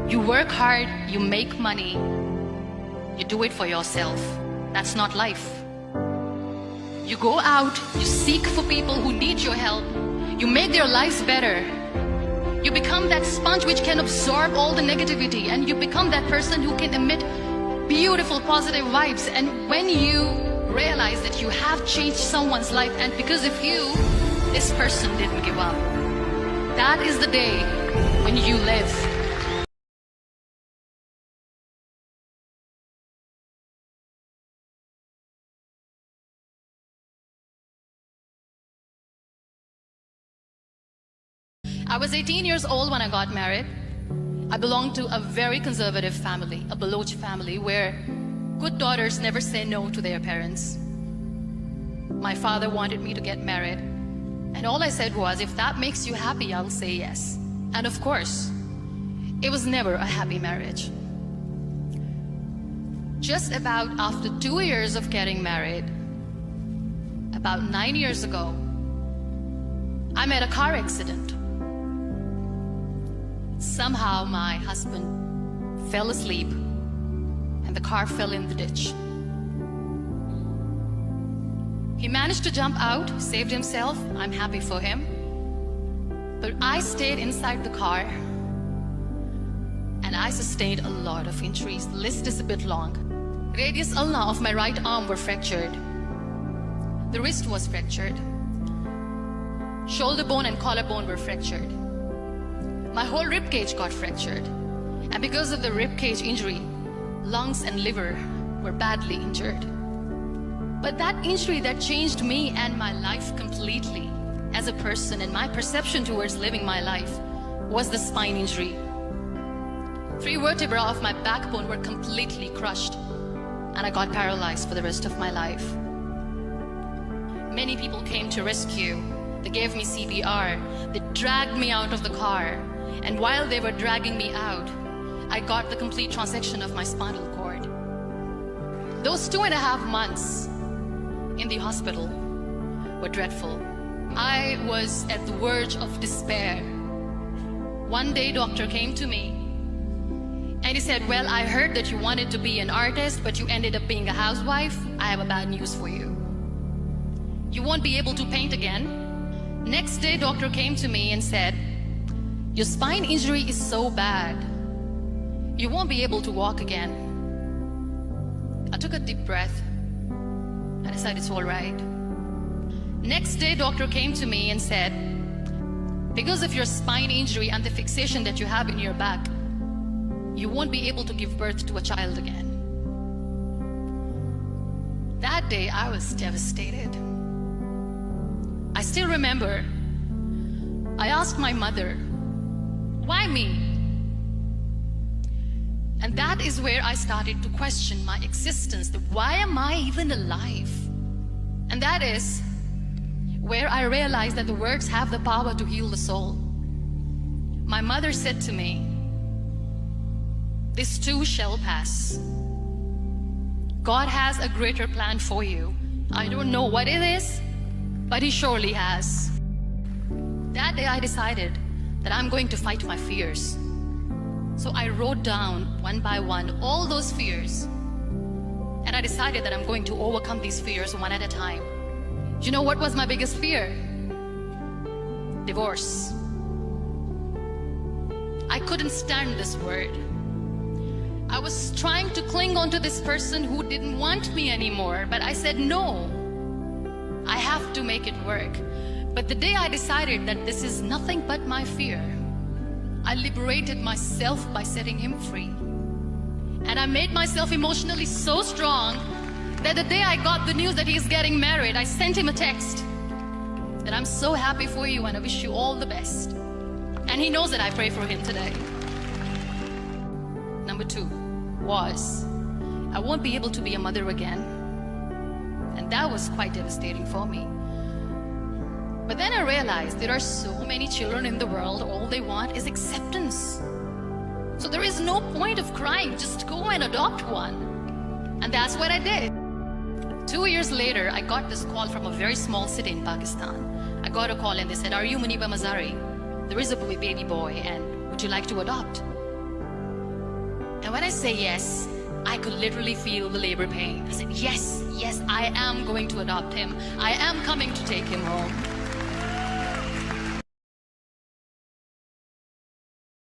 You work hard, you make money, you do it for yourself. That's not life. You go out, you seek for people who need your help, you make their lives better. You become that sponge which can absorb all the negativity, and you become that person who can emit beautiful positive vibes. And when you realize that you have changed someone's life, and because of you, this person didn't give up, that is the day when you live. I was 18 years old when I got married. I belonged to a very conservative family, a Baloch family, where good daughters never say no to their parents. My father wanted me to get married, and all I said was, if that makes you happy, I'll say yes. And of course, it was never a happy marriage. Just about after 2 years of getting married, about 9 years ago, I met a car accident. Somehow my husband fell asleep and the car fell in the ditch. He managed to jump out, saved himself. I'm happy for him. But I stayed inside the car and I sustained a lot of injuries. The list is a bit long. Radius ulna of my right arm were fractured. The wrist was fractured. Shoulder bone and collarbone were fractured. My whole rib cage got fractured. And because of the rib cage injury, lungs and liver were badly injured. But that injury that changed me and my life completely as a person, and my perception towards living my life, was the spine injury. 3 vertebrae of my backbone were completely crushed, and I got paralyzed for the rest of my life. Many people came to rescue. They gave me CPR. They dragged me out of the car. And while they were dragging me out, I got the complete transection of my spinal cord. Those 2.5 months in the hospital were dreadful. I was at the verge of despair. One day, doctor came to me and he said, well, I heard that you wanted to be an artist, but you ended up being a housewife. I have a bad news for you. You won't be able to paint again. Next day, doctor came to me and said, your spine injury is so bad, you won't be able to walk again. I took a deep breath and I said, it's all right. Next day, doctor came to me and said, because of your spine injury and the fixation that you have in your back, you won't be able to give birth to a child again. That day, I was devastated. I still remember, I asked my mother, why me? And that is where I started to question my existence. Why am I even alive? And that is where I realized that the words have the power to heal the soul. My mother said to me, this too shall pass. God has a greater plan for you. I don't know what it is, but He surely has. That day I decided that I'm going to fight my fears. So I wrote down one by one all those fears. And I decided that I'm going to overcome these fears one at a time. Do you know what was my biggest fear? Divorce. I couldn't stand this word. I was trying to cling on to this person who didn't want me anymore, but I said no. I have to make it work. But the day I decided that this is nothing but my fear, I liberated myself by setting him free. And I made myself emotionally so strong that the day I got the news that he's getting married, I sent him a text that I'm so happy for you and I wish you all the best. And he knows that I pray for him today. Number 2 was, I won't be able to be a mother again. And that was quite devastating for me. But then I realized there are so many children in the world, all they want is acceptance. So there is no point of crying, just go and adopt one. And that's what I did. 2 years later, I got this call from a very small city in Pakistan. I got a call and they said, are you Muniba Mazari? There is a baby boy and would you like to adopt? And when I say yes, I could literally feel the labor pain. I said, yes, yes, I am going to adopt him. I am coming to take him home.